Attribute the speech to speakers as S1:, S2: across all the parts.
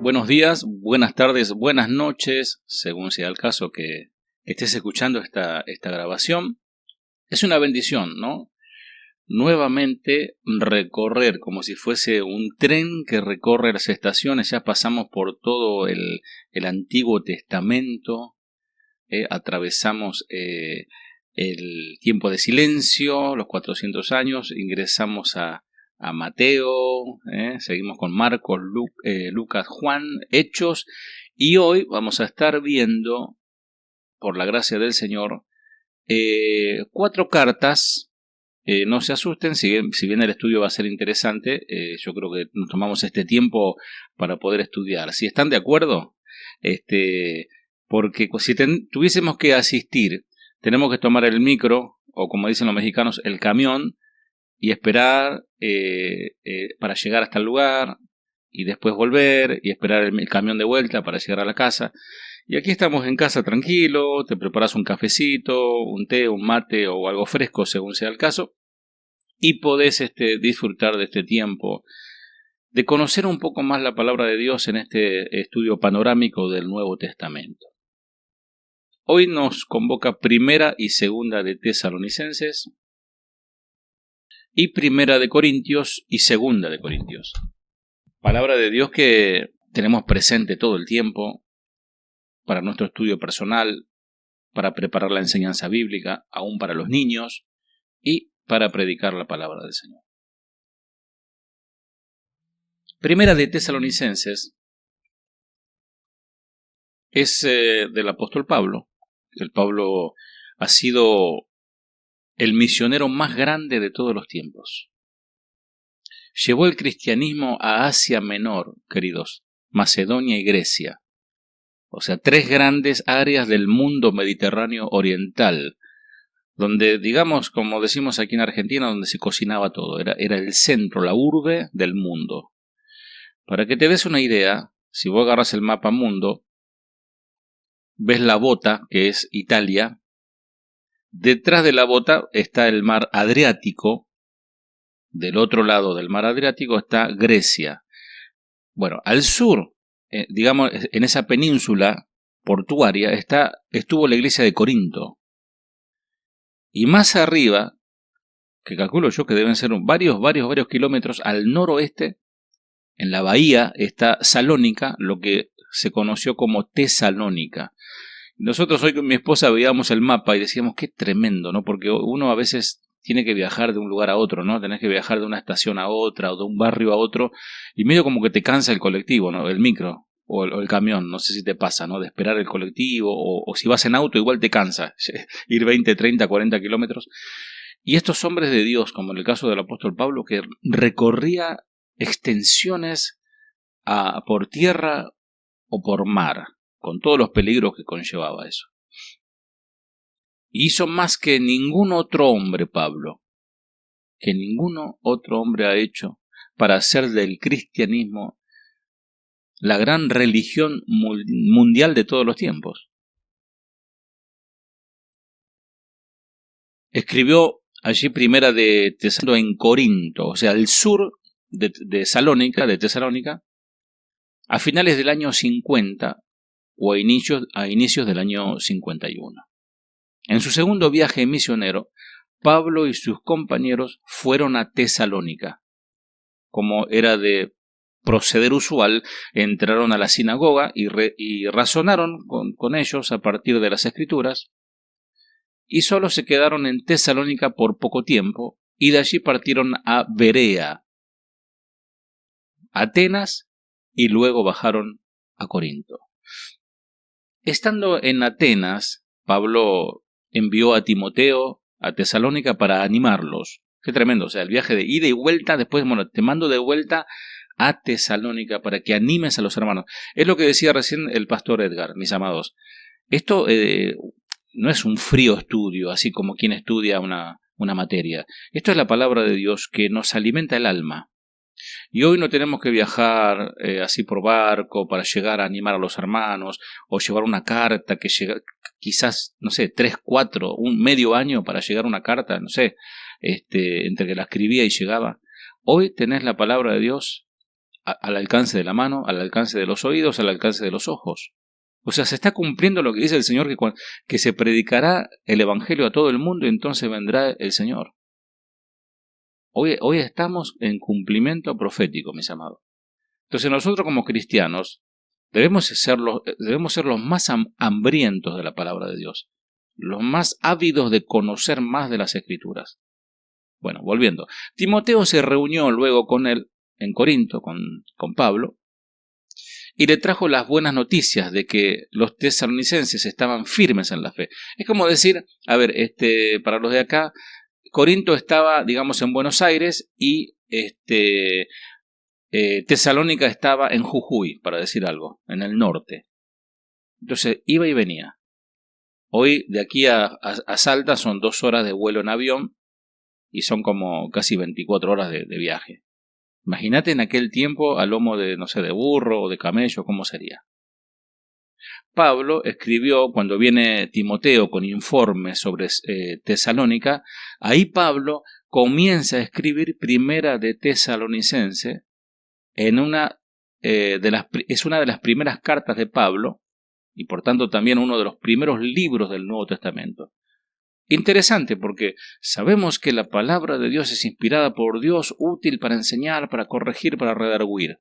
S1: Buenos días, buenas tardes, buenas noches, según sea el caso que estés escuchando esta grabación. Es una bendición, ¿no? Nuevamente recorrer como si fuese un tren que recorre las estaciones. Ya pasamos por todo el Antiguo Testamento, atravesamos el tiempo de silencio, los 400 años, ingresamos a Mateo, seguimos con Marcos, Lucas, Juan, Hechos, y hoy vamos a estar viendo, por la gracia del Señor, 4 cartas. No se asusten, si bien el estudio va a ser interesante, yo creo que nos tomamos este tiempo para poder estudiar. Si están de acuerdo, porque si tuviésemos que asistir, tenemos que tomar el micro, o como dicen los mexicanos, el camión, y esperar para llegar hasta el lugar, y después volver, y esperar el camión de vuelta para llegar a la casa. Y aquí estamos en casa tranquilo, te preparas un cafecito, un té, un mate o algo fresco según sea el caso, y podés disfrutar de este tiempo, de conocer un poco más la palabra de Dios en este estudio panorámico del Nuevo Testamento. Hoy nos convoca Primera y Segunda de Tesalonicenses, y Primera de Corintios y Segunda de Corintios. Palabra de Dios que tenemos presente todo el tiempo para nuestro estudio personal, para preparar la enseñanza bíblica, aún para los niños, y para predicar la palabra del Señor. Primera de Tesalonicenses es del apóstol Pablo. El Pablo ha sido el misionero más grande de todos los tiempos. Llevó el cristianismo a Asia Menor, queridos, Macedonia y Grecia. O sea, 3 grandes áreas del mundo mediterráneo oriental, donde, digamos, como decimos aquí en Argentina, donde se cocinaba todo. Era el centro, la urbe del mundo. Para que te des una idea, si vos agarras el mapa mundo, ves la bota, que es Italia. Detrás de la bota está el mar Adriático. Del otro lado del mar Adriático está Grecia. Bueno, al sur, digamos, en esa península portuaria, estuvo la iglesia de Corinto. Y más arriba, que calculo yo que deben ser varios kilómetros al noroeste, en la bahía, está Salónica, lo que se conoció como Tesalónica. Nosotros hoy con mi esposa veíamos el mapa y decíamos, qué tremendo, ¿no? Porque uno a veces tiene que viajar de un lugar a otro, ¿no? Tenés que viajar de una estación a otra o de un barrio a otro, y medio como que te cansa el colectivo, ¿no? El micro o el camión, no sé si te pasa, ¿no? De esperar el colectivo, o si vas en auto igual te cansa ir 20, 30, 40 kilómetros. Y estos hombres de Dios, como en el caso del apóstol Pablo, que recorría extensiones por tierra o por mar, con todos los peligros que conllevaba eso. Y hizo más que ningún otro hombre, Pablo, que ninguno otro hombre ha hecho para hacer del cristianismo la gran religión mundial de todos los tiempos. Escribió allí Primera de Tesalónica en Corinto, o sea, al sur de Salónica, de Tesalónica, a finales del año 50 o a inicios del año 51. En su segundo viaje misionero, Pablo y sus compañeros fueron a Tesalónica. Como era de proceder usual, entraron a la sinagoga y razonaron con ellos a partir de las Escrituras, y solo se quedaron en Tesalónica por poco tiempo, y de allí partieron a Berea, Atenas, y luego bajaron a Corinto. Estando en Atenas, Pablo envió a Timoteo a Tesalónica para animarlos. Qué tremendo, o sea, el viaje de ida y vuelta, después, bueno, te mando de vuelta a Tesalónica para que animes a los hermanos. Es lo que decía recién el pastor Edgar, mis amados. Esto no es un frío estudio, así como quien estudia una materia. Esto es la palabra de Dios que nos alimenta el alma. Y hoy no tenemos que viajar así por barco para llegar a animar a los hermanos, o llevar una carta que llega, quizás, no sé, 3, 4, un medio año para llegar una carta, no sé, entre que la escribía y llegaba. Hoy tenés la palabra de Dios al alcance de la mano, al alcance de los oídos, al alcance de los ojos. O sea, se está cumpliendo lo que dice el Señor, que se predicará el Evangelio a todo el mundo y entonces vendrá el Señor. Hoy estamos en cumplimiento profético, mis amados. Entonces nosotros como cristianos debemos ser los más hambrientos de la palabra de Dios, los más ávidos de conocer más de las Escrituras. Bueno, volviendo. Timoteo se reunió luego con él en Corinto, con Pablo, y le trajo las buenas noticias de que los tesalonicenses estaban firmes en la fe. Es como decir, a ver, para los de acá, Corinto estaba, digamos, en Buenos Aires y Tesalónica estaba en Jujuy, para decir algo, en el norte. Entonces iba y venía. Hoy de aquí a Salta son 2 horas de vuelo en avión y son como casi 24 horas de viaje. Imagínate en aquel tiempo a lomo de, no sé, de burro o de camello, ¿cómo sería? Pablo escribió, cuando viene Timoteo con informes sobre Tesalónica, ahí Pablo comienza a escribir Primera de Tesalonicense, es una de las primeras cartas de Pablo, y por tanto también uno de los primeros libros del Nuevo Testamento. Interesante porque sabemos que la palabra de Dios es inspirada por Dios, útil para enseñar, para corregir, para redarguir.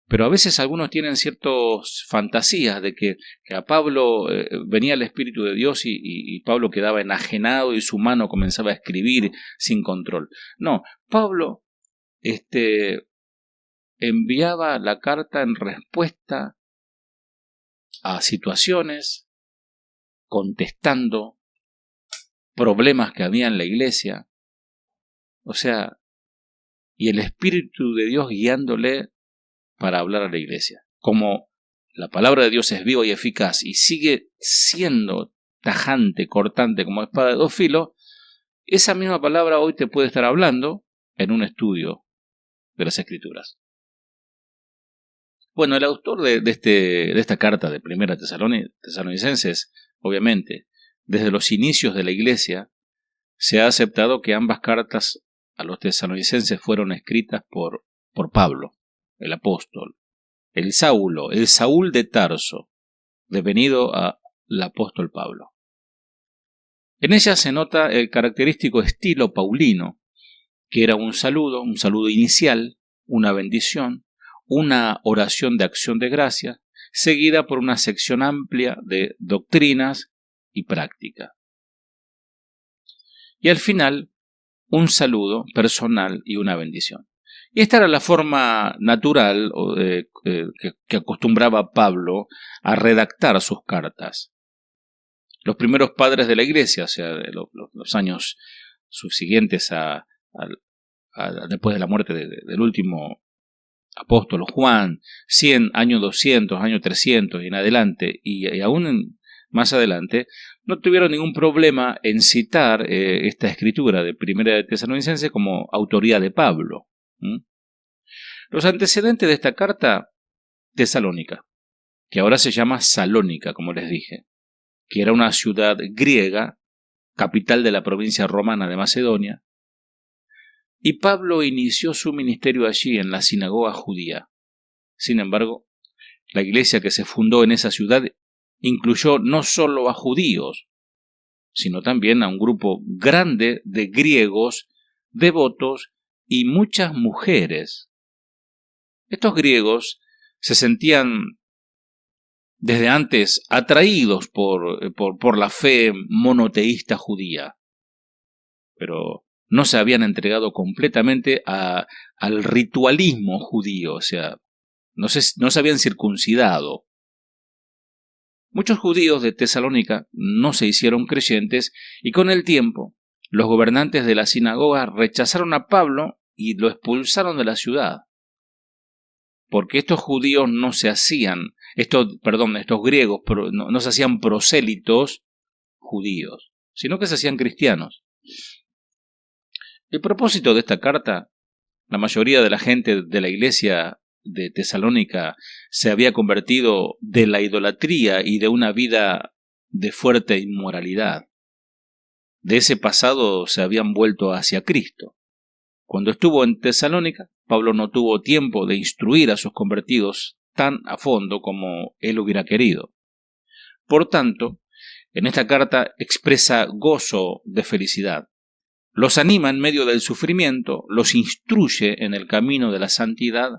S1: Pero a veces algunos tienen ciertas fantasías de que a Pablo venía el Espíritu de Dios y Pablo quedaba enajenado y su mano comenzaba a escribir sin control. No, Pablo enviaba la carta en respuesta a situaciones, contestando problemas que había en la iglesia, o sea, y el Espíritu de Dios guiándole para hablar a la iglesia. Como la palabra de Dios es viva y eficaz y sigue siendo tajante, cortante como espada de 2 filos, esa misma palabra hoy te puede estar hablando en un estudio de las Escrituras. Bueno, el autor de esta carta de Primera Tesalonicenses, obviamente, desde los inicios de la iglesia, se ha aceptado que ambas cartas a los tesalonicenses fueron escritas por Pablo, el apóstol, el Saúl de Tarso, devenido al apóstol Pablo. En ella se nota el característico estilo paulino, que era un saludo inicial, una bendición, una oración de acción de gracia, seguida por una sección amplia de doctrinas y práctica. Y al final, un saludo personal y una bendición. Y esta era la forma natural que acostumbraba Pablo a redactar sus cartas. Los primeros padres de la iglesia, o sea, los años subsiguientes después de la muerte del último apóstol Juan, 100, año 200, año 300 y en adelante, y aún más adelante, no tuvieron ningún problema en citar esta escritura de Primera de Tesalonicenses como autoría de Pablo. Los antecedentes de esta carta, Tesalónica, que ahora se llama Salónica, como les dije, que era una ciudad griega, capital de la provincia romana de Macedonia, y Pablo inició su ministerio allí en la sinagoga judía. Sin embargo, la iglesia que se fundó en esa ciudad incluyó no solo a judíos, sino también a un grupo grande de griegos, devotos y muchas mujeres. Estos griegos se sentían desde antes atraídos por la fe monoteísta judía, pero no se habían entregado completamente al ritualismo judío, o sea, no se habían circuncidado. Muchos judíos de Tesalónica no se hicieron creyentes y con el tiempo los gobernantes de la sinagoga rechazaron a Pablo y lo expulsaron de la ciudad. Porque estos judíos estos griegos no se hacían prosélitos judíos, sino que se hacían cristianos. El propósito de esta carta, la mayoría de la gente de la iglesia de Tesalónica se había convertido de la idolatría y de una vida de fuerte inmoralidad. De ese pasado se habían vuelto hacia Cristo. Cuando estuvo en Tesalónica, Pablo no tuvo tiempo de instruir a sus convertidos tan a fondo como él hubiera querido. Por tanto, en esta carta expresa gozo de felicidad. Los anima en medio del sufrimiento, los instruye en el camino de la santidad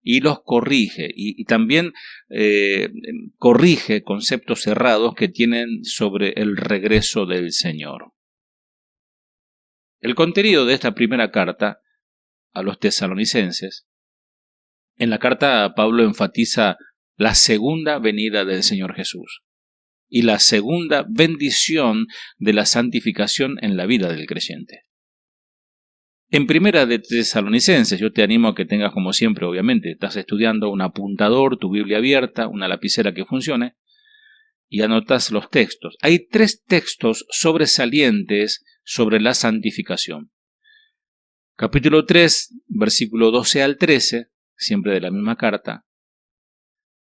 S1: y los corrige. Y también corrige conceptos errados que tienen sobre el regreso del Señor. El contenido de esta primera carta a los tesalonicenses, en la carta Pablo enfatiza la segunda venida del Señor Jesús y la segunda bendición de la santificación en la vida del creyente. En primera de Tesalonicenses, yo te animo a que tengas, como siempre, obviamente, estás estudiando un apuntador, tu Biblia abierta, una lapicera que funcione, y anotas los textos. Hay 3 textos sobresalientes sobre la santificación. Capítulo 3, versículo 12 al 13, siempre de la misma carta.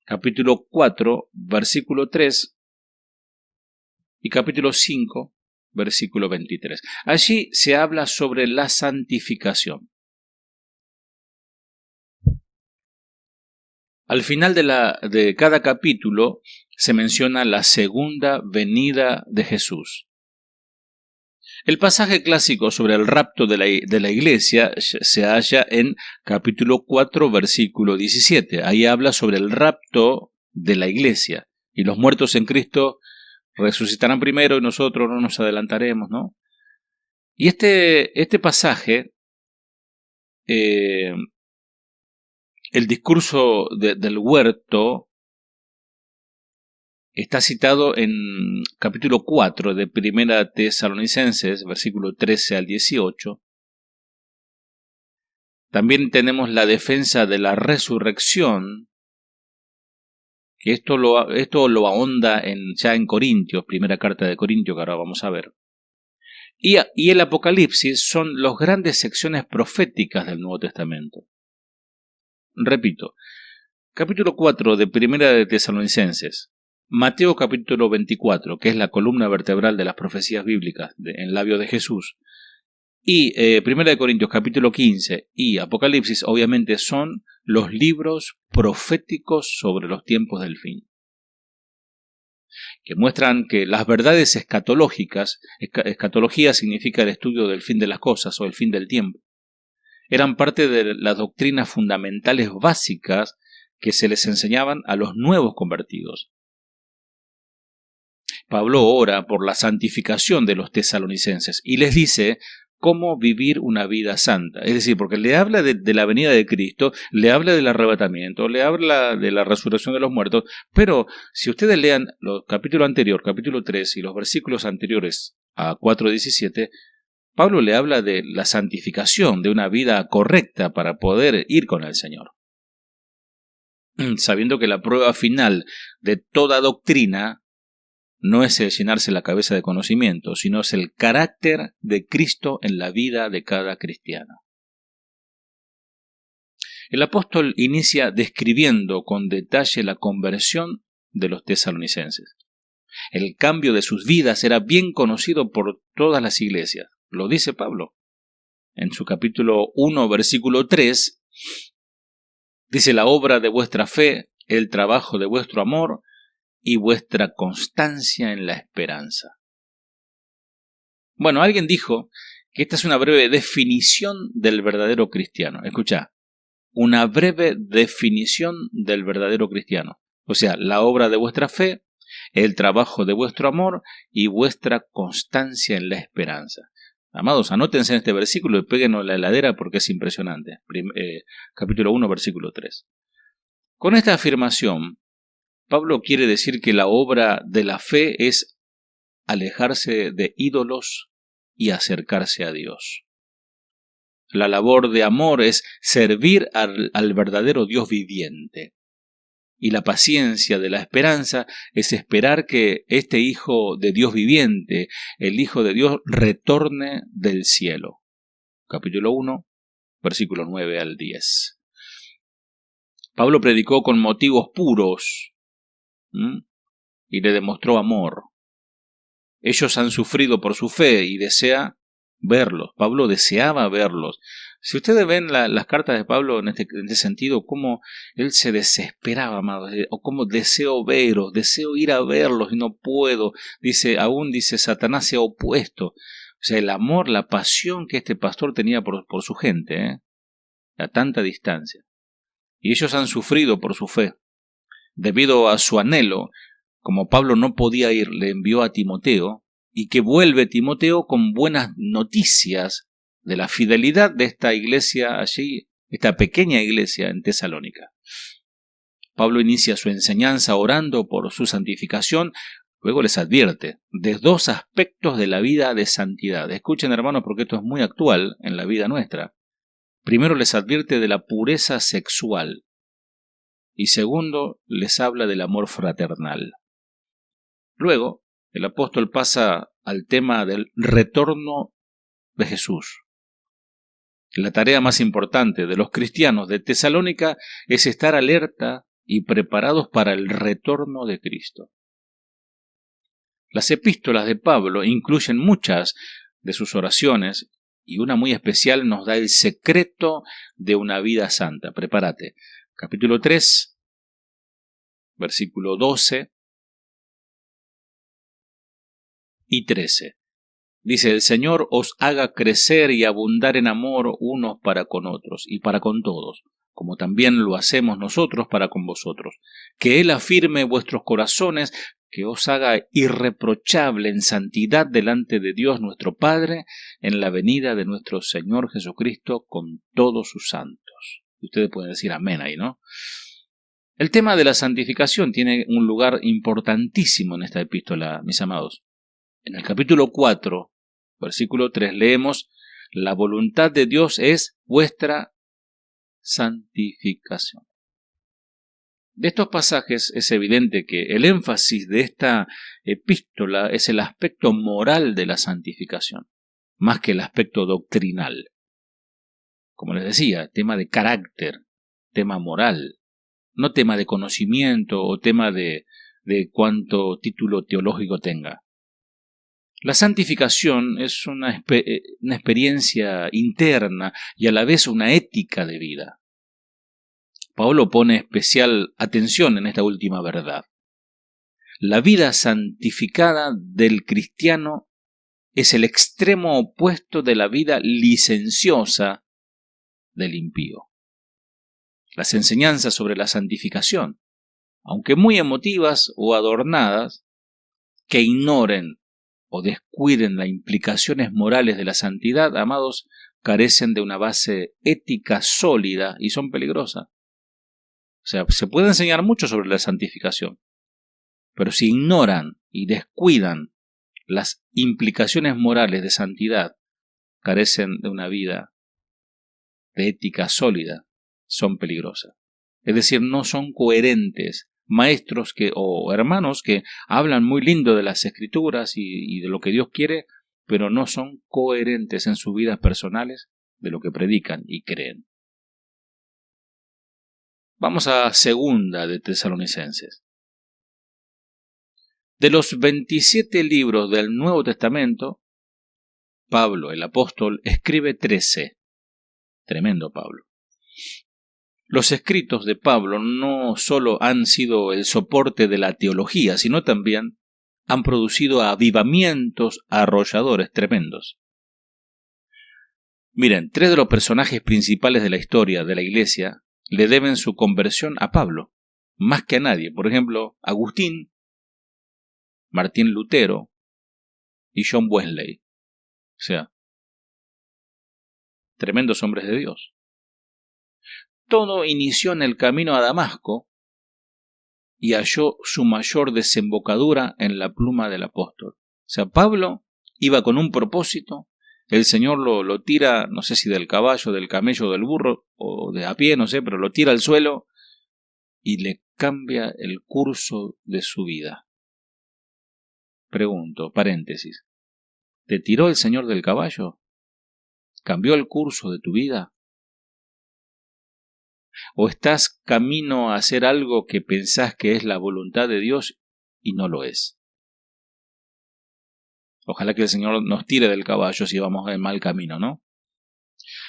S1: Capítulo 4, versículo 3. Y capítulo 5, versículo 23. Allí se habla sobre la santificación. Al final de cada capítulo se menciona la segunda venida de Jesús. El pasaje clásico sobre el rapto de la iglesia se halla en capítulo 4, versículo 17. Ahí habla sobre el rapto de la iglesia. Y los muertos en Cristo resucitarán primero y nosotros no nos adelantaremos, ¿no? Y este pasaje, el discurso del huerto, está citado en capítulo 4 de Primera Tesalonicenses, versículo 13 al 18. También tenemos la defensa de la resurrección, que esto lo ahonda ya en Corintios, primera carta de Corintios, que ahora vamos a ver. Y el Apocalipsis son las grandes secciones proféticas del Nuevo Testamento. Repito, capítulo 4 de Primera de Tesalonicenses, Mateo capítulo 24, que es la columna vertebral de las profecías bíblicas en labios de Jesús, y Primera de Corintios capítulo 15 y Apocalipsis obviamente son los libros proféticos sobre los tiempos del fin, que muestran que las verdades escatológicas, escatología significa el estudio del fin de las cosas o el fin del tiempo, eran parte de las doctrinas fundamentales básicas que se les enseñaban a los nuevos convertidos. Pablo ora por la santificación de los tesalonicenses y les dice cómo vivir una vida santa. Es decir, porque le habla de la venida de Cristo, le habla del arrebatamiento, le habla de la resurrección de los muertos, pero si ustedes lean el capítulo anterior, capítulo 3, y los versículos anteriores a 4:17, Pablo le habla de la santificación, de una vida correcta para poder ir con el Señor. Sabiendo que la prueba final de toda doctrina no es el llenarse la cabeza de conocimiento, sino es el carácter de Cristo en la vida de cada cristiano. El apóstol inicia describiendo con detalle la conversión de los tesalonicenses. El cambio de sus vidas era bien conocido por todas las iglesias. Lo dice Pablo. En su capítulo 1, versículo 3, dice: la obra de vuestra fe, el trabajo de vuestro amor y vuestra constancia en la esperanza. Bueno, alguien dijo que esta es una breve definición del verdadero cristiano. Escucha, una breve definición del verdadero cristiano. O sea, la obra de vuestra fe, el trabajo de vuestro amor y vuestra constancia en la esperanza. Amados, anótense en este versículo y péguenlo en la heladera porque es impresionante. Capítulo 1, versículo 3. Con esta afirmación, Pablo quiere decir que la obra de la fe es alejarse de ídolos y acercarse a Dios. La labor de amor es servir al verdadero Dios viviente. Y la paciencia de la esperanza es esperar que este Hijo de Dios viviente, el Hijo de Dios, retorne del cielo. Capítulo 1, versículo 9 al 10. Pablo predicó con motivos puros y le demostró amor. Ellos han sufrido por su fe y desea verlos. Pablo deseaba verlos. Si ustedes ven las cartas de Pablo en este sentido, cómo él se desesperaba, amados, o cómo deseo veros, deseo ir a verlos y no puedo. Aún dice, Satanás se ha opuesto. O sea, el amor, la pasión que este pastor tenía por su gente, a tanta distancia. Y ellos han sufrido por su fe. Debido a su anhelo, como Pablo no podía ir, le envió a Timoteo, y que vuelve Timoteo con buenas noticias de la fidelidad de esta iglesia allí, esta pequeña iglesia en Tesalónica. Pablo inicia su enseñanza orando por su santificación, luego les advierte de dos aspectos de la vida de santidad. Escuchen, hermanos, porque esto es muy actual en la vida nuestra. Primero les advierte de la pureza sexual y segundo les habla del amor fraternal. Luego, el apóstol pasa al tema del retorno de Jesús. La tarea más importante de los cristianos de Tesalónica es estar alerta y preparados para el retorno de Cristo. Las epístolas de Pablo incluyen muchas de sus oraciones y una muy especial nos da el secreto de una vida santa. Prepárate. Capítulo 3, versículo 12 y 13. Dice, el Señor os haga crecer y abundar en amor unos para con otros y para con todos, como también lo hacemos nosotros para con vosotros. Que Él afirme vuestros corazones, que os haga irreprochable en santidad delante de Dios nuestro Padre, en la venida de nuestro Señor Jesucristo con todos sus santos. Y ustedes pueden decir amén ahí, ¿no? El tema de la santificación tiene un lugar importantísimo en esta epístola, mis amados. En el capítulo 4, versículo 3, leemos, la voluntad de Dios es vuestra santificación. De estos pasajes es evidente que el énfasis de esta epístola es el aspecto moral de la santificación, más que el aspecto doctrinal. Como les decía, tema de carácter, tema moral, no tema de conocimiento o tema de cuánto título teológico tenga. La santificación es una experiencia interna y a la vez una ética de vida. Pablo pone especial atención en esta última verdad. La vida santificada del cristiano es el extremo opuesto de la vida licenciosa del impío. Las enseñanzas sobre la santificación, aunque muy emotivas o adornadas, que ignoren o descuiden las implicaciones morales de la santidad, amados, carecen de una base ética sólida y son peligrosas. O sea, se puede enseñar mucho sobre la santificación, pero si ignoran y descuidan las implicaciones morales de santidad, carecen de una vida de ética sólida, son peligrosas. Es decir, no son coherentes. Maestros o hermanos que hablan muy lindo de las escrituras y de lo que Dios quiere, pero no son coherentes en sus vidas personales de lo que predican y creen. Vamos a segunda de Tesalonicenses. De los 27 libros del Nuevo Testamento, Pablo, el apóstol, escribe 13. Tremendo Pablo. Los escritos de Pablo no solo han sido el soporte de la teología, sino también han producido avivamientos arrolladores tremendos. Miren, 3 de los personajes principales de la historia de la Iglesia le deben su conversión a Pablo, más que a nadie. Por ejemplo, Agustín, Martín Lutero y John Wesley. O sea, tremendos hombres de Dios. Todo inició en el camino a Damasco y halló su mayor desembocadura en la pluma del apóstol. O sea, Pablo iba con un propósito, el Señor lo tira, no sé si del caballo, del camello, del burro, o de a pie, no sé, pero lo tira al suelo y le cambia el curso de su vida. Pregunto, paréntesis, ¿te tiró el Señor del caballo? ¿Cambió el curso de tu vida? ¿O estás camino a hacer algo que pensás que es la voluntad de Dios y no lo es? Ojalá que el Señor nos tire del caballo si vamos en mal camino, ¿no?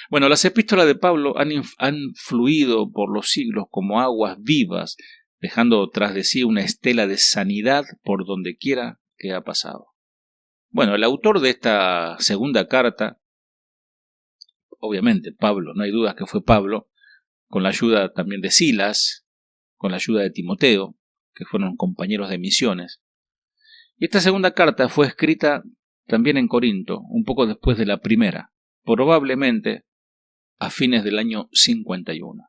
S1: Bueno, las epístolas de Pablo han fluido por los siglos como aguas vivas, dejando tras de sí una estela de sanidad por donde quiera que ha pasado. Bueno, el autor de esta segunda carta, obviamente Pablo, no hay dudas que fue Pablo, con la ayuda también de Silas, con la ayuda de Timoteo, que fueron compañeros de misiones. Y esta segunda carta fue escrita también en Corinto, un poco después de la primera, probablemente a fines del año 51.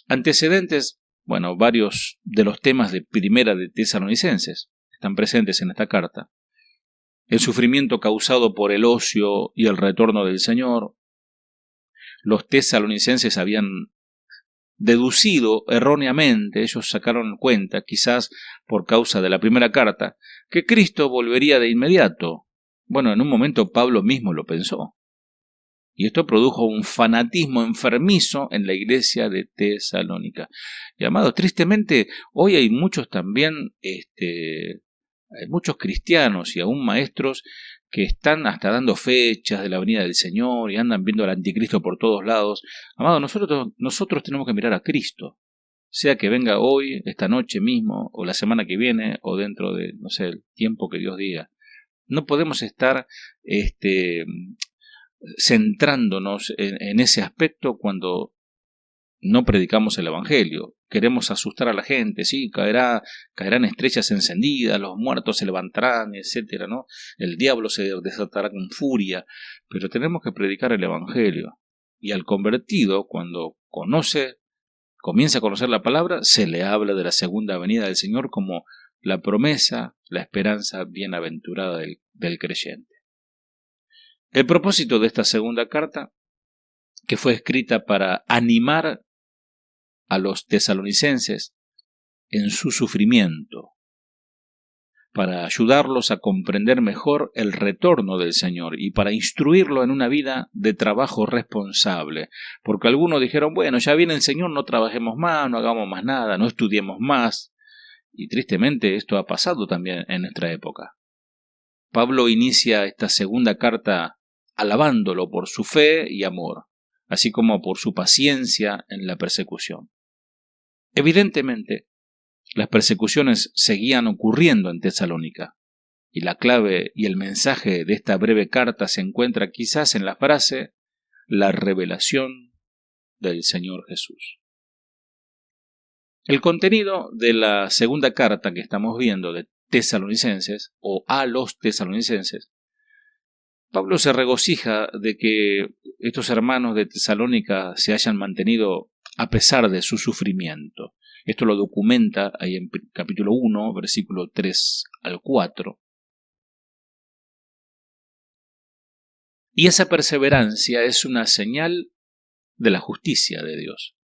S1: Antecedentes, bueno, varios de los temas de primera de Tesalonicenses están presentes en esta carta. El sufrimiento causado por el ocio y el retorno del Señor. Los tesalonicenses habían deducido erróneamente, ellos sacaron cuenta, quizás por causa de la primera carta, que Cristo volvería de inmediato. Bueno, en un momento Pablo mismo lo pensó. Y esto produjo un fanatismo enfermizo en la iglesia de Tesalónica. Y amados, tristemente, hoy hay muchos también, hay muchos cristianos y aún maestros que están hasta dando fechas de la venida del Señor y andan viendo al anticristo por todos lados. Amados, nosotros tenemos que mirar a Cristo. Sea que venga hoy, esta noche mismo, o la semana que viene, o dentro de, no sé, el tiempo que Dios diga. No podemos estar, centrándonos en ese aspecto cuando no predicamos el Evangelio. Queremos asustar a la gente, sí, caerán estrellas encendidas, los muertos se levantarán, etcétera, ¿no? El diablo se desatará con furia, pero tenemos que predicar el Evangelio. Y al convertido, cuando comienza a conocer la palabra, se le habla de la segunda venida del Señor como la promesa, la esperanza bienaventurada del creyente. El propósito de esta segunda carta, que fue escrita para animar a los tesalonicenses en su sufrimiento, para ayudarlos a comprender mejor el retorno del Señor y para instruirlo en una vida de trabajo responsable. Porque algunos dijeron, bueno, ya viene el Señor, no trabajemos más, no hagamos más nada, no estudiemos más. Y tristemente esto ha pasado también en nuestra época. Pablo inicia esta segunda carta alabándolo por su fe y amor, así como por su paciencia en la persecución. Evidentemente, las persecuciones seguían ocurriendo en Tesalónica, y la clave y el mensaje de esta breve carta se encuentra quizás en la frase, la revelación del Señor Jesús. El contenido de la segunda carta que estamos viendo de Tesalonicenses, o a los tesalonicenses, Pablo se regocija de que estos hermanos de Tesalónica se hayan mantenido a pesar de su sufrimiento. Esto lo documenta ahí en capítulo 1, versículo 3 al 4. Y esa perseverancia es una señal de la justicia de Dios.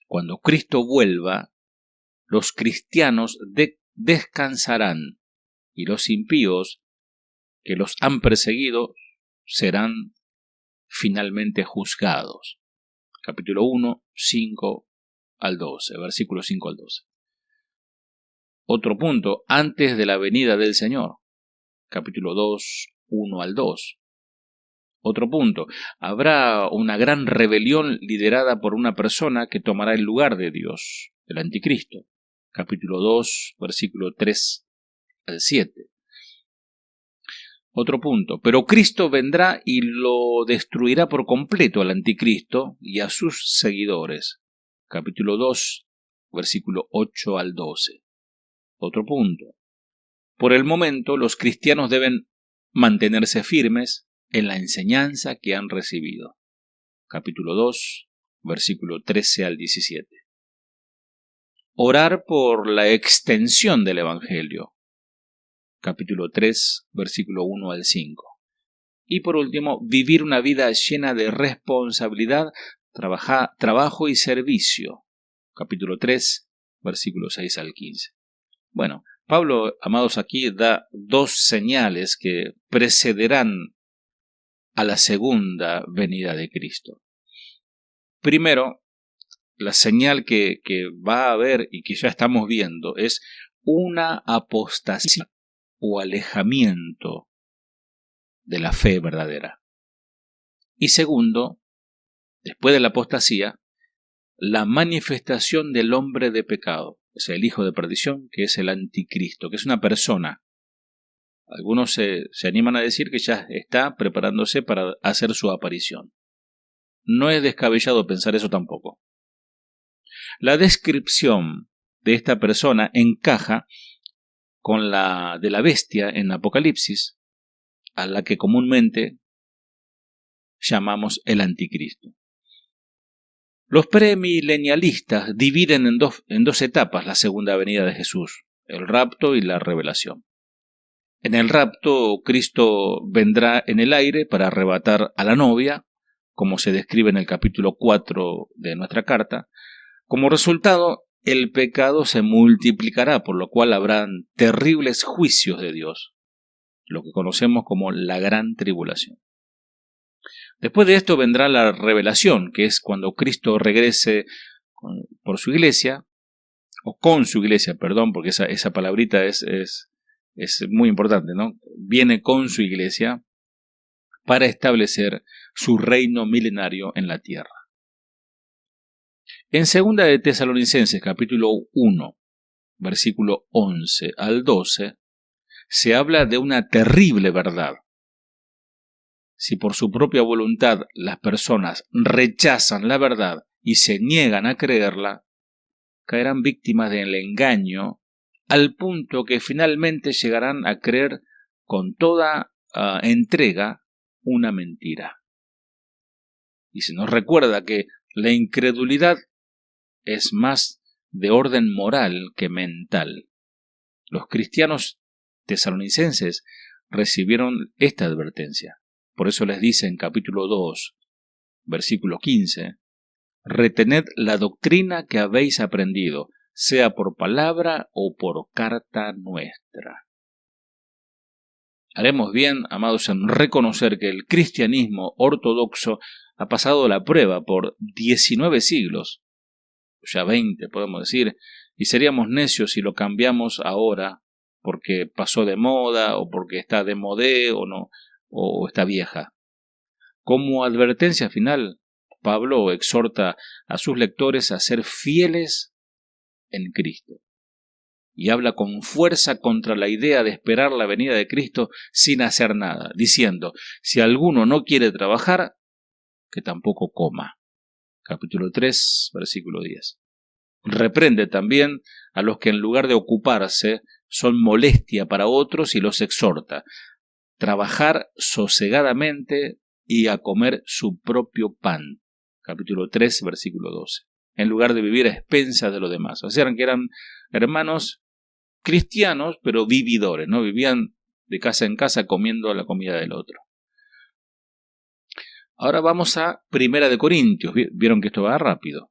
S1: Cuando Cristo vuelva, los cristianos descansarán y los impíos que los han perseguido serán finalmente juzgados. Capítulo 1, 5 al 12, versículo 5 al 12. Otro punto, antes de la venida del Señor. Capítulo 2, 1 al 2. Otro punto, habrá una gran rebelión liderada por una persona que tomará el lugar de Dios, el anticristo. Capítulo 2, versículo 3 al 7. Otro punto, pero Cristo vendrá y lo destruirá por completo al anticristo y a sus seguidores. Capítulo 2, versículo 8 al 12. Otro punto, por el momento los cristianos deben mantenerse firmes en la enseñanza que han recibido. Capítulo 2, versículo 13 al 17. Orar por la extensión del Evangelio. Capítulo 3, versículo 1 al 5. Y por último, vivir una vida llena de responsabilidad, trabajo y servicio. Capítulo 3, versículo 6 al 15. Bueno, Pablo, amados, aquí da dos señales que precederán a la segunda venida de Cristo. Primero, la señal que va a haber y que ya estamos viendo es una apostasía o alejamiento de la fe verdadera. Y segundo, después de la apostasía, la manifestación del hombre de pecado, o sea, el hijo de perdición, que es el anticristo, que es una persona. Algunos se animan a decir que ya está preparándose para hacer su aparición. No es descabellado pensar eso tampoco. La descripción de esta persona encaja con la de la bestia en Apocalipsis, a la que comúnmente llamamos el anticristo. Los premilenialistas dividen en dos etapas la segunda venida de Jesús, el rapto y la revelación. En el rapto, Cristo vendrá en el aire para arrebatar a la novia, como se describe en el capítulo 4 de nuestra carta. Como resultado, el pecado se multiplicará, por lo cual habrán terribles juicios de Dios, lo que conocemos como la gran tribulación. Después de esto vendrá la revelación, que es cuando Cristo regrese por su iglesia, o con su iglesia, perdón, porque esa palabrita es muy importante, ¿no? Viene con su iglesia para establecer su reino milenario en la tierra. En 2 de Tesalonicenses, capítulo 1, versículo 11 al 12, se habla de una terrible verdad. Si por su propia voluntad las personas rechazan la verdad y se niegan a creerla, caerán víctimas del engaño al punto que finalmente llegarán a creer con toda entrega una mentira. Y se nos recuerda que la incredulidad es más de orden moral que mental. Los cristianos tesalonicenses recibieron esta advertencia. Por eso les dice en capítulo 2, versículo 15, retened la doctrina que habéis aprendido, sea por palabra o por carta nuestra. Haremos bien, amados, en reconocer que el cristianismo ortodoxo ha pasado la prueba por 19 siglos, ya 20 podemos decir, y seríamos necios si lo cambiamos ahora porque pasó de moda o porque está de modé o no, o está vieja. Como advertencia final, Pablo exhorta a sus lectores a ser fieles en Cristo. Y habla con fuerza contra la idea de esperar la venida de Cristo sin hacer nada, diciendo, si alguno no quiere trabajar, que tampoco coma. Capítulo 3, versículo 10. Reprende también a los que en lugar de ocuparse son molestia para otros y los exhorta. Trabajar sosegadamente y a comer su propio pan. Capítulo 3, versículo 12. En lugar de vivir a expensas de los demás. O sea, que eran hermanos cristianos, pero vividores, ¿no? Vivían de casa en casa comiendo la comida del otro. Ahora vamos a 1 de Corintios. Vieron que esto va rápido.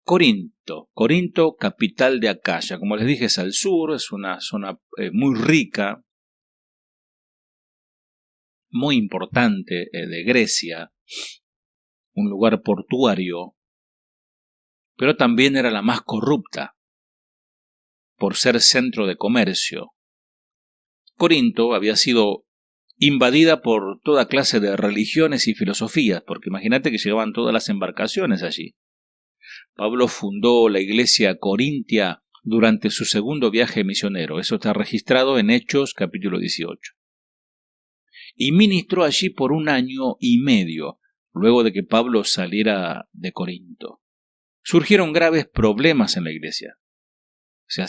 S1: Corinto, capital de Acaya. Como les dije, es al sur, es una zona muy rica, muy importante de Grecia, un lugar portuario, pero también era la más corrupta, por ser centro de comercio. Corinto había sido invadida por toda clase de religiones y filosofías, porque imagínate que llegaban todas las embarcaciones allí. Pablo fundó la iglesia corintia durante su segundo viaje misionero. Eso está registrado en Hechos capítulo 18. Y ministró allí por 1 año y medio, luego de que Pablo saliera de Corinto. Surgieron graves problemas en la iglesia. O sea,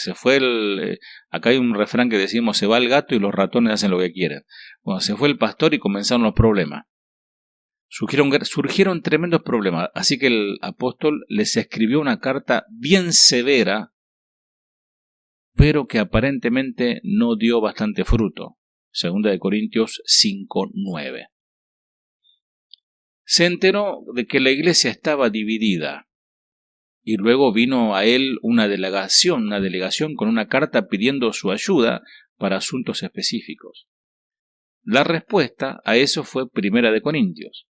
S1: acá hay un refrán que decimos, se va el gato y los ratones hacen lo que quieren. Bueno, se fue el pastor y comenzaron los problemas. Surgieron tremendos problemas, así que el apóstol les escribió una carta bien severa, pero que aparentemente no dio bastante fruto. 2 de Corintios 5:9. Se enteró de que la iglesia estaba dividida y luego vino a él una delegación con una carta pidiendo su ayuda para asuntos específicos. La respuesta a eso fue 1 de Corintios.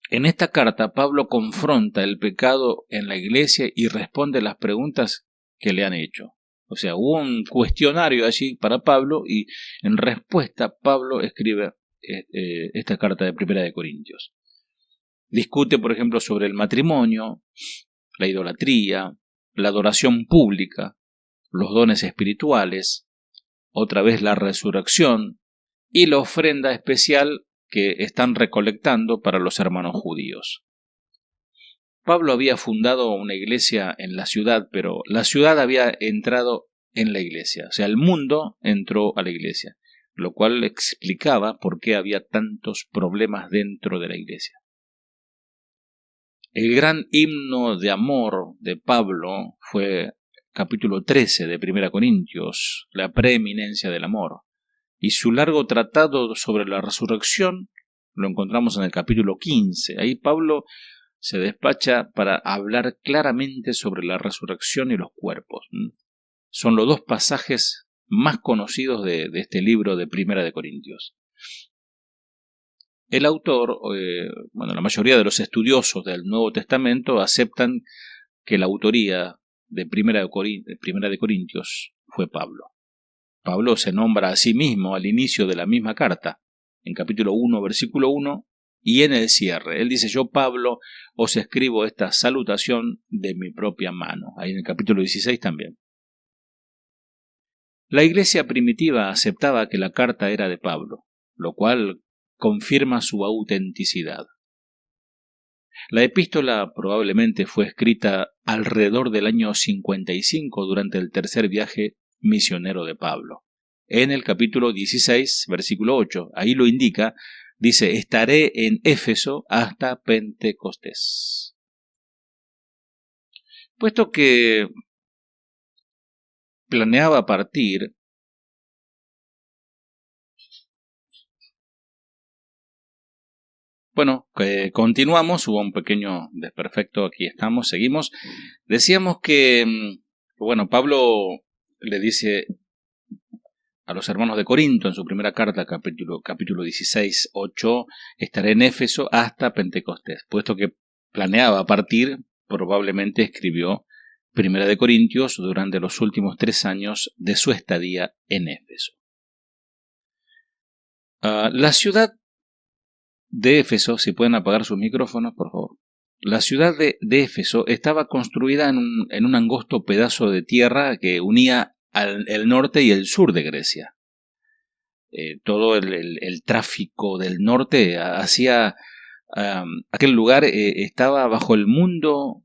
S1: En esta carta Pablo confronta el pecado en la iglesia y responde las preguntas que le han hecho. O sea, hubo un cuestionario allí para Pablo y en respuesta Pablo escribe esta carta de Primera de Corintios. Discute, por ejemplo, sobre el matrimonio, la idolatría, la adoración pública, los dones espirituales, otra vez la resurrección y la ofrenda especial que están recolectando para los hermanos judíos. Pablo había fundado una iglesia en la ciudad, pero la ciudad había entrado en la iglesia, o sea, el mundo entró a la iglesia, lo cual explicaba por qué había tantos problemas dentro de la iglesia. El gran himno de amor de Pablo fue capítulo 13 de 1 Corintios, la preeminencia del amor, y su largo tratado sobre la resurrección lo encontramos en el capítulo 15. Ahí Pablo se despacha para hablar claramente sobre la resurrección y los cuerpos. Son los dos pasajes más conocidos de este libro de 1 Corintios. El autor, la mayoría de los estudiosos del Nuevo Testamento aceptan que la autoría de 1 Corintios fue Pablo. Pablo se nombra a sí mismo al inicio de la misma carta, en capítulo 1, versículo 1, y en el cierre. Él dice: yo, Pablo, os escribo esta salutación de mi propia mano. Ahí en el capítulo 16 también. La iglesia primitiva aceptaba que la carta era de Pablo, lo cual confirma su autenticidad. La epístola probablemente fue escrita alrededor del año 55 durante el tercer viaje misionero de Pablo. En el capítulo 16, versículo 8, ahí lo indica, dice: estaré en Éfeso hasta Pentecostés. Puesto que planeaba partir, continuamos, hubo un pequeño desperfecto, aquí estamos, seguimos. Decíamos que, Pablo le dice a los hermanos de Corinto en su primera carta, capítulo 16, 8, estaré en Éfeso hasta Pentecostés. Puesto que planeaba partir, probablemente escribió 1 Corintios durante los últimos 3 años de su estadía en Éfeso. La ciudad de Éfeso, si pueden apagar sus micrófonos, por favor. La ciudad de Éfeso estaba construida en un angosto pedazo de tierra que unía el norte y el sur de Grecia. Todo el tráfico del norte hacia aquel lugar estaba bajo el mundo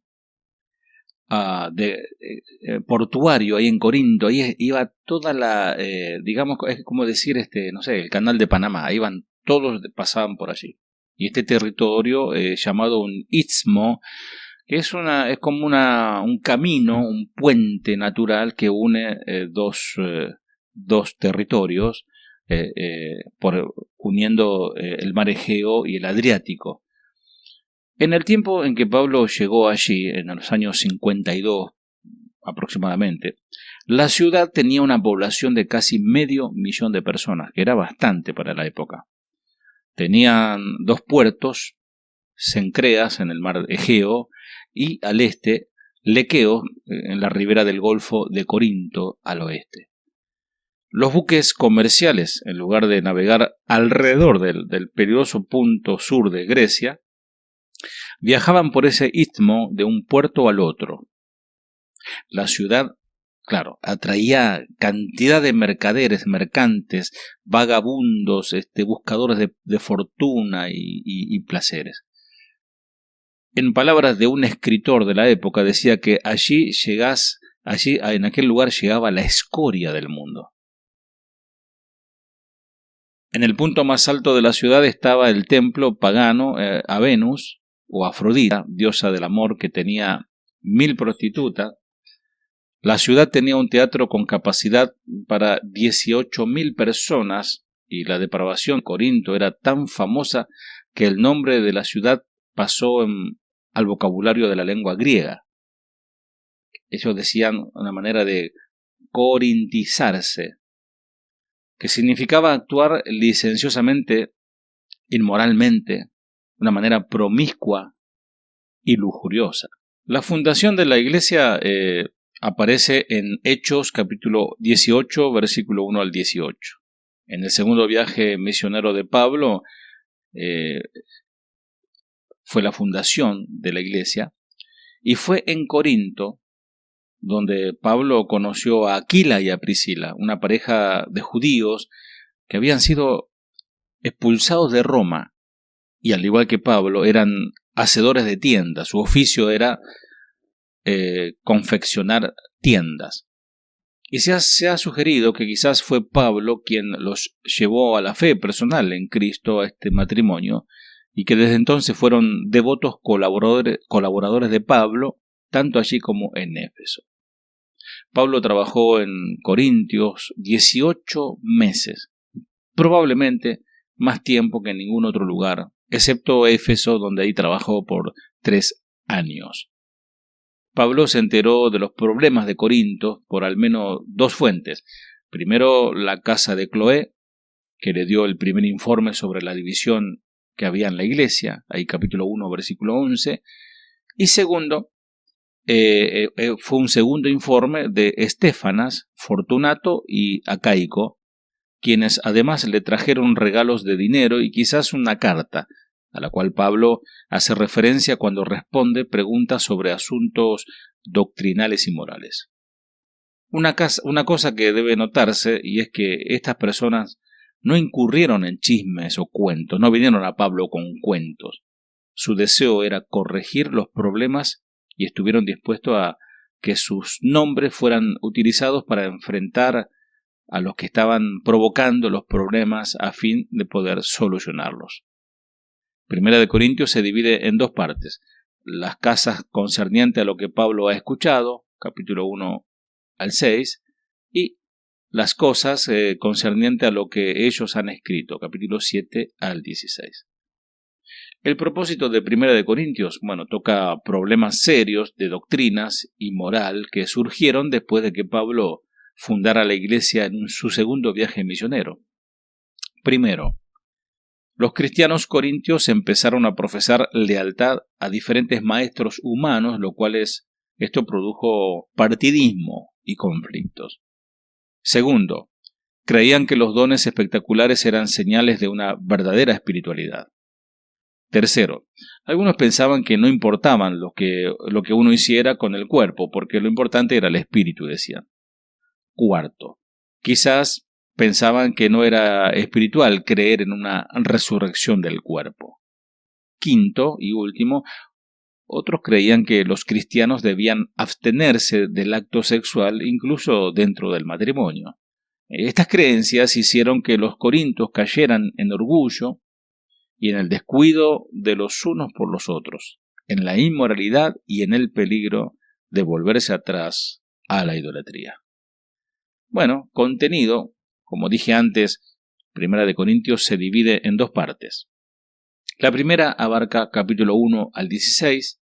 S1: portuario, ahí en Corinto. Ahí iba toda la, digamos, es como decir, el canal de Panamá. Ahí todos pasaban por allí. Y este territorio llamado un istmo, que es como un camino, un puente natural que une dos territorios, uniendo el mar Egeo y el Adriático. En el tiempo en que Pablo llegó allí, en los años 52 aproximadamente, la ciudad tenía una población de casi 500.000 de personas, que era bastante para la época. Tenían 2 puertos, Cencreas en el mar Egeo y al este Lequeo en la ribera del Golfo de Corinto al oeste. Los buques comerciales, en lugar de navegar alrededor del peligroso punto sur de Grecia, viajaban por ese istmo de un puerto al otro. La ciudad, claro, atraía cantidad de mercaderes, mercantes, vagabundos, buscadores de fortuna y placeres. En palabras de un escritor de la época, decía que allí en aquel lugar llegaba la escoria del mundo. En el punto más alto de la ciudad estaba el templo pagano a Venus, o Afrodita, diosa del amor, que tenía 1000 prostitutas. La ciudad tenía un teatro con capacidad para 18.000 personas, y la depravación de Corinto era tan famosa que el nombre de la ciudad pasó al vocabulario de la lengua griega. Ellos decían una manera de corintizarse, que significaba actuar licenciosamente, inmoralmente, de una manera promiscua y lujuriosa. La fundación de la iglesia aparece en Hechos capítulo 18, versículo 1 al 18. En el segundo viaje misionero de Pablo fue la fundación de la iglesia, y fue en Corinto donde Pablo conoció a Aquila y a Priscila, una pareja de judíos que habían sido expulsados de Roma, y al igual que Pablo eran hacedores de tiendas. Su oficio era confeccionar tiendas. Y se ha sugerido que quizás fue Pablo quien los llevó a la fe personal en Cristo, a este matrimonio, y que desde entonces fueron devotos colaboradores de Pablo, tanto allí como en Éfeso. Pablo trabajó en Corintios 18 meses, probablemente más tiempo que en ningún otro lugar, excepto Éfeso, donde ahí trabajó por 3 años. Pablo se enteró de los problemas de Corinto por al menos 2 fuentes. Primero, la casa de Cloé, que le dio el primer informe sobre la división que había en la iglesia, ahí capítulo 1, versículo 11. Y segundo, fue un segundo informe de Estéfanas, Fortunato y Acaico, quienes además le trajeron regalos de dinero y quizás una carta, a la cual Pablo hace referencia cuando responde preguntas sobre asuntos doctrinales y morales. Una cosa que debe notarse, y es que estas personas no incurrieron en chismes o cuentos, no vinieron a Pablo con cuentos. Su deseo era corregir los problemas y estuvieron dispuestos a que sus nombres fueran utilizados para enfrentar a los que estaban provocando los problemas a fin de poder solucionarlos. Primera de Corintios se divide en 2 partes. Las casas concernientes a lo que Pablo ha escuchado, capítulo 1 al 6, y las cosas concernientes a lo que ellos han escrito, capítulo 7 al 16. El propósito de Primera de Corintios, toca problemas serios de doctrinas y moral que surgieron después de que Pablo fundara la iglesia en su segundo viaje misionero. Primero, los cristianos corintios empezaron a profesar lealtad a diferentes maestros humanos, lo cual esto produjo partidismo y conflictos. Segundo, creían que los dones espectaculares eran señales de una verdadera espiritualidad. Tercero, algunos pensaban que no importaban lo que uno hiciera con el cuerpo, porque lo importante era el espíritu, decían. Cuarto, quizás pensaban que no era espiritual creer en una resurrección del cuerpo. Quinto y último, otros creían que los cristianos debían abstenerse del acto sexual incluso dentro del matrimonio. Estas creencias hicieron que los corintios cayeran en orgullo y en el descuido de los unos por los otros, en la inmoralidad y en el peligro de volverse atrás a la idolatría. Contenido, como dije antes, Primera de Corintios se divide en 2 partes. La primera abarca capítulo 1 al 16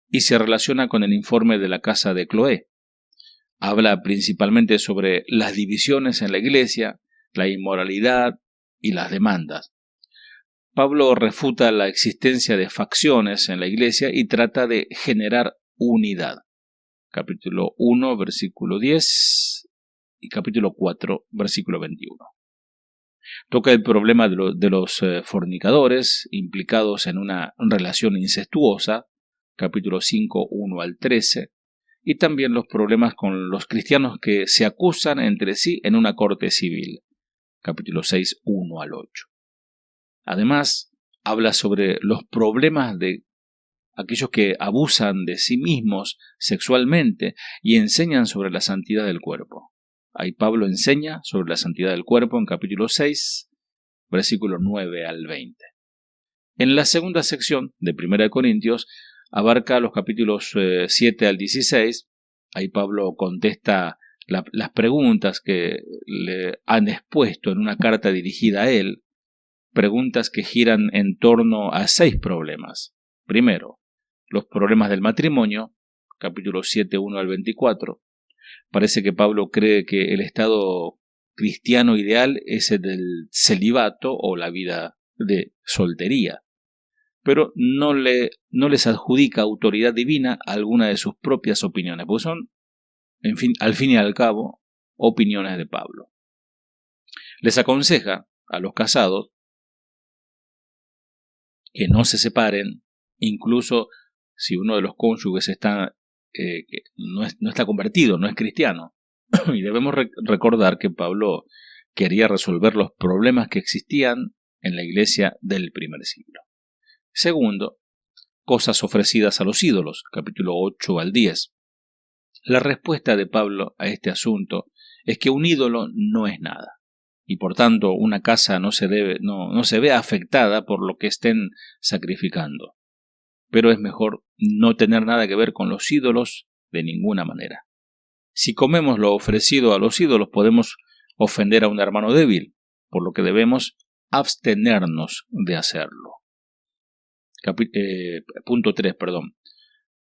S1: y se relaciona con el informe de la casa de Cloé. Habla principalmente sobre las divisiones en la iglesia, la inmoralidad y las demandas. Pablo refuta la existencia de facciones en la iglesia y trata de generar unidad. Capítulo 1, versículo 10 y capítulo 4, versículo 21. Toca el problema de los fornicadores implicados en una relación incestuosa, capítulo 5, 1 al 13, y también los problemas con los cristianos que se acusan entre sí en una corte civil, capítulo 6, 1 al 8. Además, habla sobre los problemas de aquellos que abusan de sí mismos sexualmente y enseñan sobre la santidad del cuerpo. Ahí Pablo enseña sobre la santidad del cuerpo en capítulo 6, versículos 9 al 20. En la segunda sección de 1 Corintios abarca los capítulos 7 al 16. Ahí Pablo contesta las preguntas que le han expuesto en una carta dirigida a él, preguntas que giran en torno a 6 problemas. Primero, los problemas del matrimonio, capítulo 7, 1 al 24. Parece que Pablo cree que el estado cristiano ideal es el del celibato o la vida de soltería, pero no les adjudica autoridad divina a alguna de sus propias opiniones, porque son, al fin y al cabo, opiniones de Pablo. Les aconseja a los casados que no se separen, incluso si uno de los cónyuges está, que no está convertido, no es cristiano. Y debemos recordar que Pablo quería resolver los problemas que existían en la iglesia del primer siglo. Segundo, cosas ofrecidas a los ídolos, capítulo 8 al 10. La respuesta de Pablo a este asunto es que un ídolo no es nada, y por tanto una casa no se ve afectada por lo que estén sacrificando. Pero es mejor no tener nada que ver con los ídolos de ninguna manera. Si comemos lo ofrecido a los ídolos, podemos ofender a un hermano débil, por lo que debemos abstenernos de hacerlo. Punto 3,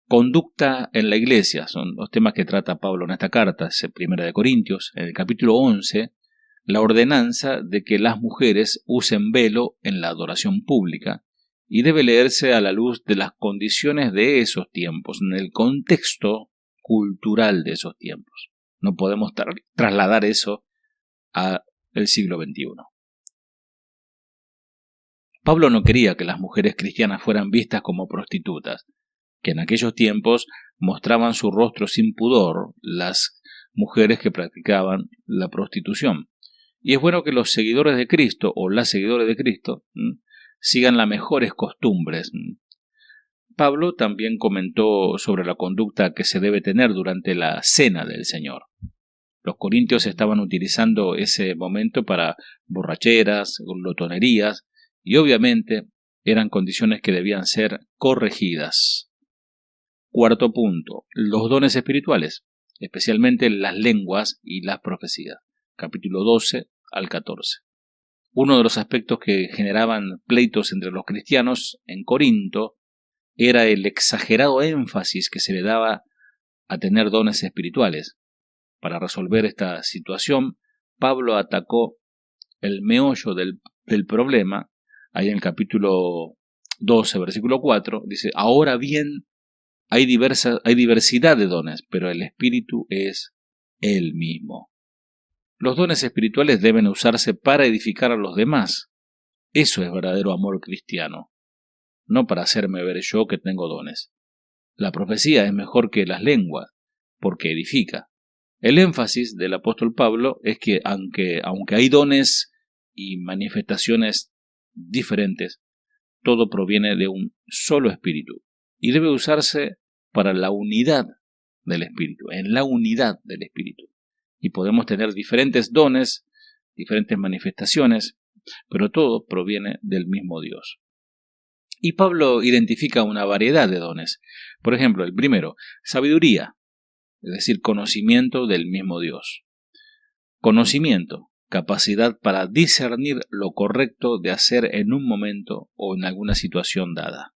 S1: Conducta en la iglesia, son los temas que trata Pablo en esta carta, es 1 de Corintios. En el capítulo 11, la ordenanza de que las mujeres usen velo en la adoración pública, y debe leerse a la luz de las condiciones de esos tiempos, en el contexto cultural de esos tiempos. No podemos trasladar eso al siglo XXI. Pablo no quería que las mujeres cristianas fueran vistas como prostitutas, que en aquellos tiempos mostraban su rostro sin pudor las mujeres que practicaban la prostitución. Y es bueno que los seguidores de Cristo o las seguidores de Cristo sigan las mejores costumbres. Pablo también comentó sobre la conducta que se debe tener durante la cena del Señor. Los corintios estaban utilizando ese momento para borracheras, glotonerías, y obviamente eran condiciones que debían ser corregidas. Cuarto punto, los dones espirituales, especialmente las lenguas y las profecías. Capítulo 12 al 14. Uno de los aspectos que generaban pleitos entre los cristianos en Corinto era el exagerado énfasis que se le daba a tener dones espirituales. Para resolver esta situación, Pablo atacó el meollo del problema, ahí en el capítulo 12, versículo 4, dice, ahora bien, hay diversidad de dones, pero el Espíritu es el mismo. Los dones espirituales deben usarse para edificar a los demás. Eso es verdadero amor cristiano, no para hacerme ver yo que tengo dones. La profecía es mejor que las lenguas, porque edifica. El énfasis del apóstol Pablo es que aunque hay dones y manifestaciones diferentes, todo proviene de un solo espíritu y debe usarse para la unidad del espíritu, en la unidad del espíritu. Y podemos tener diferentes dones, diferentes manifestaciones, pero todo proviene del mismo Dios. Y Pablo identifica una variedad de dones. Por ejemplo, el primero, sabiduría, es decir, conocimiento del mismo Dios. Conocimiento, capacidad para discernir lo correcto de hacer en un momento o en alguna situación dada.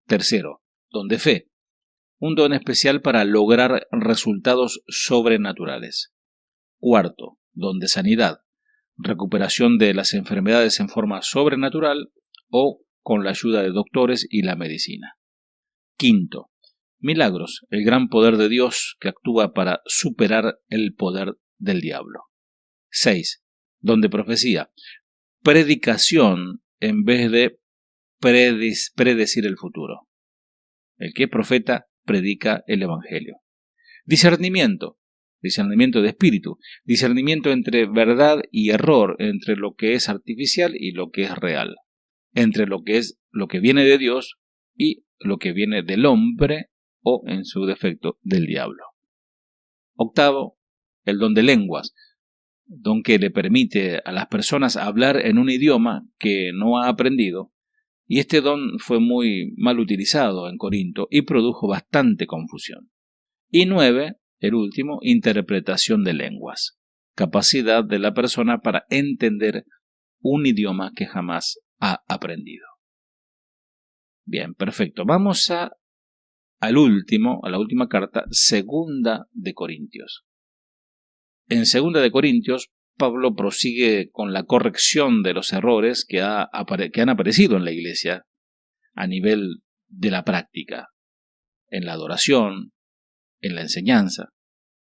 S1: Tercero, don de fe, un don especial para lograr resultados sobrenaturales. Cuarto, don de sanidad, recuperación de las enfermedades en forma sobrenatural o con la ayuda de doctores y la medicina. Quinto, milagros, el gran poder de Dios que actúa para superar el poder del diablo. 6. Don de profecía, predicación en vez de predecir el futuro. El que es profeta predica el evangelio. Discernimiento de espíritu, discernimiento entre verdad y error, entre lo que es artificial y lo que es real, entre lo que viene de Dios y lo que viene del hombre o, en su defecto, del diablo. Octavo, el don de lenguas, don que le permite a las personas hablar en un idioma que no ha aprendido, y este don fue muy mal utilizado en Corinto y produjo bastante confusión. Y 9, el último, interpretación de lenguas, capacidad de la persona para entender un idioma que jamás ha aprendido. Bien, perfecto. Vamos a la última carta, Segunda de Corintios. En Segunda de Corintios, Pablo prosigue con la corrección de los errores que han aparecido en la iglesia a nivel de la práctica, en la adoración, en la enseñanza.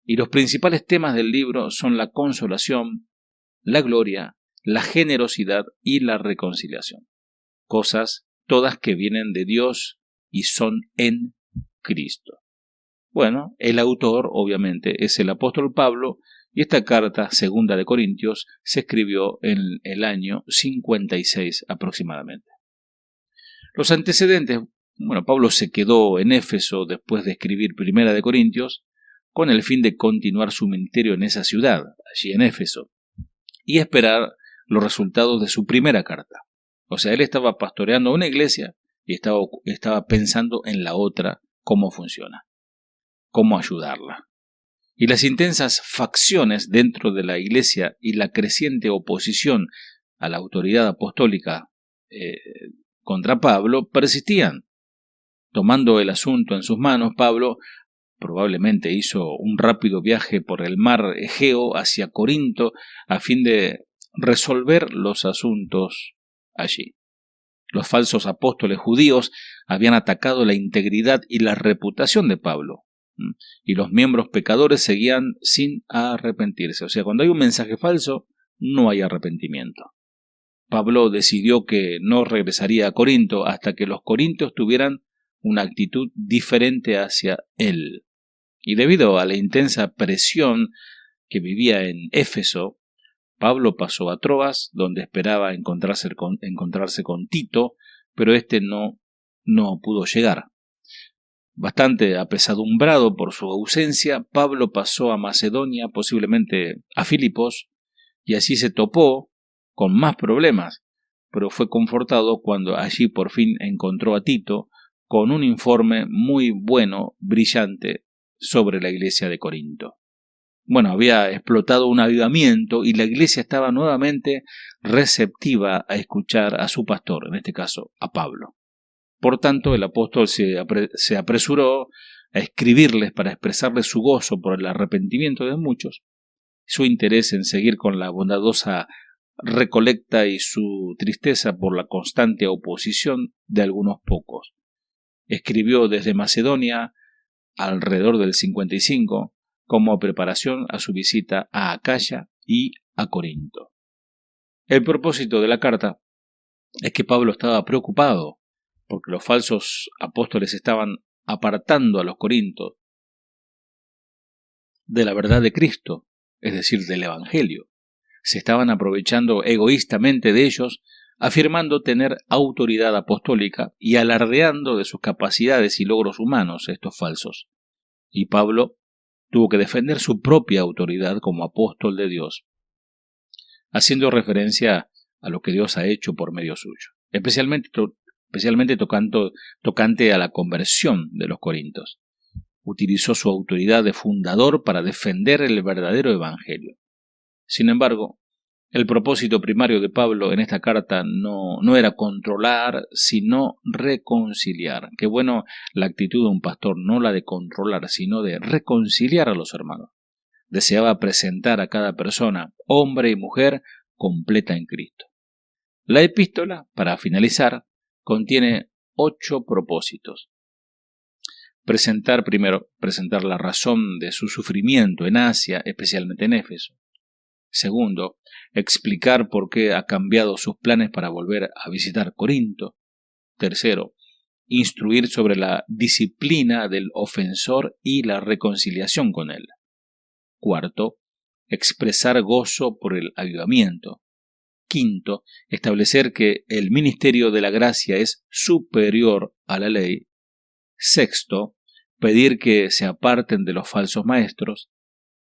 S1: Y los principales temas del libro son la consolación, la gloria la generosidad y la reconciliación. Cosas todas que vienen de Dios y son en Cristo. Bueno, el autor obviamente es el apóstol Pablo y esta carta, segunda de Corintios, se escribió en el año 56 aproximadamente. Los antecedentes, bueno, Pablo se quedó en Éfeso después de escribir primera de Corintios con el fin de continuar su ministerio en esa ciudad, allí en Éfeso, y esperar los resultados de su primera carta. O sea, él estaba pastoreando una iglesia y estaba pensando en la otra, cómo funciona, cómo ayudarla. Y las intensas facciones dentro de la iglesia y la creciente oposición a la autoridad apostólica contra Pablo persistían. Tomando el asunto en sus manos, Pablo probablemente hizo un rápido viaje por el mar Egeo hacia Corinto a fin de resolver los asuntos allí. Los falsos apóstoles judíos habían atacado la integridad y la reputación de Pablo, y los miembros pecadores seguían sin arrepentirse. O sea, cuando hay un mensaje falso, no hay arrepentimiento. Pablo decidió que no regresaría a Corinto hasta que los corintios tuvieran una actitud diferente hacia él. Y debido a la intensa presión que vivía en Éfeso, Pablo pasó a Troas, donde esperaba encontrarse con Tito, pero este no pudo llegar. Bastante apesadumbrado por su ausencia, Pablo pasó a Macedonia, posiblemente a Filipos, y así se topó con más problemas, pero fue confortado cuando allí por fin encontró a Tito con un informe muy bueno, brillante, sobre la iglesia de Corinto. Bueno, había explotado un avivamiento y la iglesia estaba nuevamente receptiva a escuchar a su pastor, en este caso a Pablo. Por tanto, el apóstol se apresuró a escribirles para expresarles su gozo por el arrepentimiento de muchos, su interés en seguir con la bondadosa recolecta y su tristeza por la constante oposición de algunos pocos. Escribió desde Macedonia alrededor del 55 como preparación a su visita a Acaya y a Corinto. El propósito de la carta es que Pablo estaba preocupado porque los falsos apóstoles estaban apartando a los corintios de la verdad de Cristo, es decir, del Evangelio. Se estaban aprovechando egoístamente de ellos, afirmando tener autoridad apostólica y alardeando de sus capacidades y logros humanos estos falsos. Y Pablo tuvo que defender su propia autoridad como apóstol de Dios, haciendo referencia a lo que Dios ha hecho por medio suyo, especialmente tocante a la conversión de los corintios. Utilizó su autoridad de fundador para defender el verdadero evangelio. Sin embargo, el propósito primario de Pablo en esta carta no era controlar, sino reconciliar. Qué bueno la actitud de un pastor, no la de controlar, sino de reconciliar a los hermanos. Deseaba presentar a cada persona, hombre y mujer, completa en Cristo. La epístola, para finalizar, contiene 8 propósitos. Primero, presentar la razón de su sufrimiento en Asia, especialmente en Éfeso. Segundo, explicar por qué ha cambiado sus planes para volver a visitar Corinto. Tercero, instruir sobre la disciplina del ofensor y la reconciliación con él. Cuarto, expresar gozo por el avivamiento. Quinto, establecer que el ministerio de la gracia es superior a la ley. Sexto, pedir que se aparten de los falsos maestros.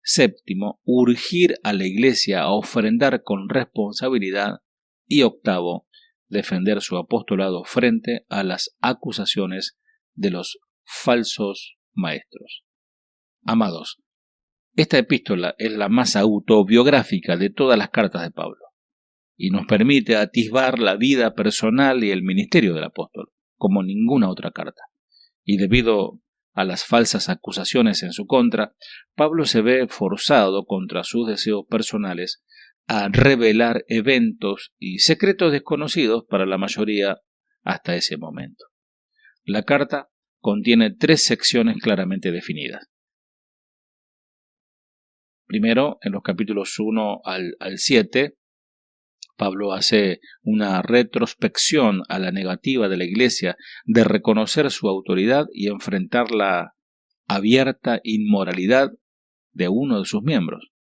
S1: Séptimo, urgir a la iglesia a ofrendar con responsabilidad. Y octavo, defender su apostolado frente a las acusaciones de los falsos maestros. Amados, esta epístola es la más autobiográfica de todas las cartas de Pablo y nos permite atisbar la vida personal y el ministerio del apóstol como ninguna otra carta. Y debido a las falsas acusaciones en su contra, Pablo se ve forzado contra sus deseos personales a revelar eventos y secretos desconocidos para la mayoría hasta ese momento. La carta contiene 3 secciones claramente definidas. Primero, en los capítulos 1 al 7, Pablo hace una retrospección a la negativa de la Iglesia de reconocer su autoridad y enfrentar la abierta inmoralidad de uno de sus miembros.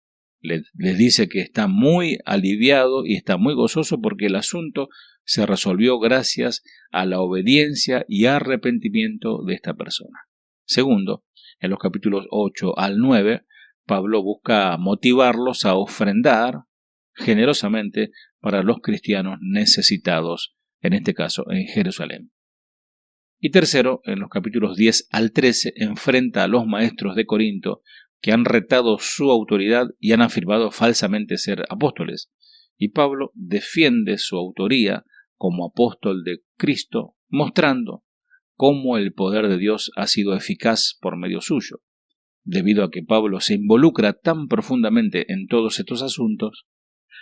S1: Les dice que está muy aliviado y está muy gozoso porque el asunto se resolvió gracias a la obediencia y arrepentimiento de esta persona. Segundo, en los capítulos 8 al 9, Pablo busca motivarlos a ofrendar generosamente para los cristianos necesitados, en este caso en Jerusalén. Y tercero, en los capítulos 10 al 13, enfrenta a los maestros de Corinto que han retado su autoridad y han afirmado falsamente ser apóstoles. Y Pablo defiende su autoría como apóstol de Cristo, mostrando cómo el poder de Dios ha sido eficaz por medio suyo. Debido a que Pablo se involucra tan profundamente en todos estos asuntos,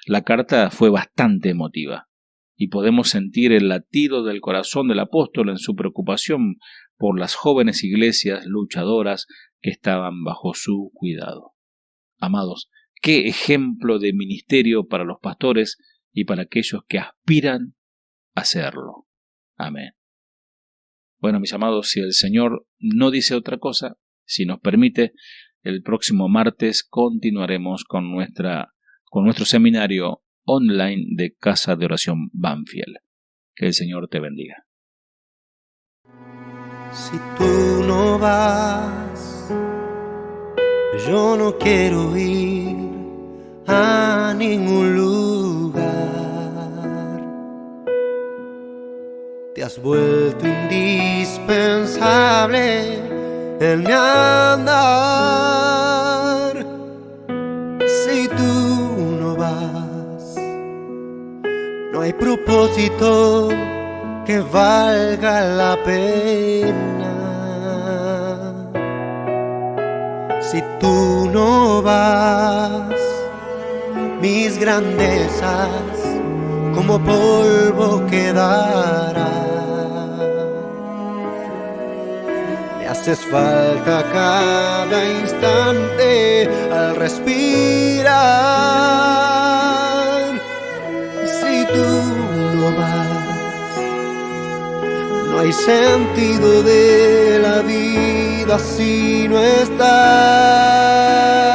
S1: la carta fue bastante emotiva y podemos sentir el latido del corazón del apóstol en su preocupación por las jóvenes iglesias luchadoras que estaban bajo su cuidado. Amados, qué ejemplo de ministerio para los pastores y para aquellos que aspiran a hacerlo. Amén. Bueno, mis amados, si el Señor no dice otra cosa, si nos permite, el próximo martes continuaremos con nuestro seminario online de Casa de Oración Banfield. Que el Señor te bendiga.
S2: Si tú no vas, yo no quiero ir a ningún lugar. Te has vuelto indispensable en mi andar. Si tú no vas, no hay propósito que valga la pena. Si tú no vas, mis grandezas como polvo quedarán. Me haces falta cada instante al respirar. Si tú no vas, no hay sentido de la vida si no estás.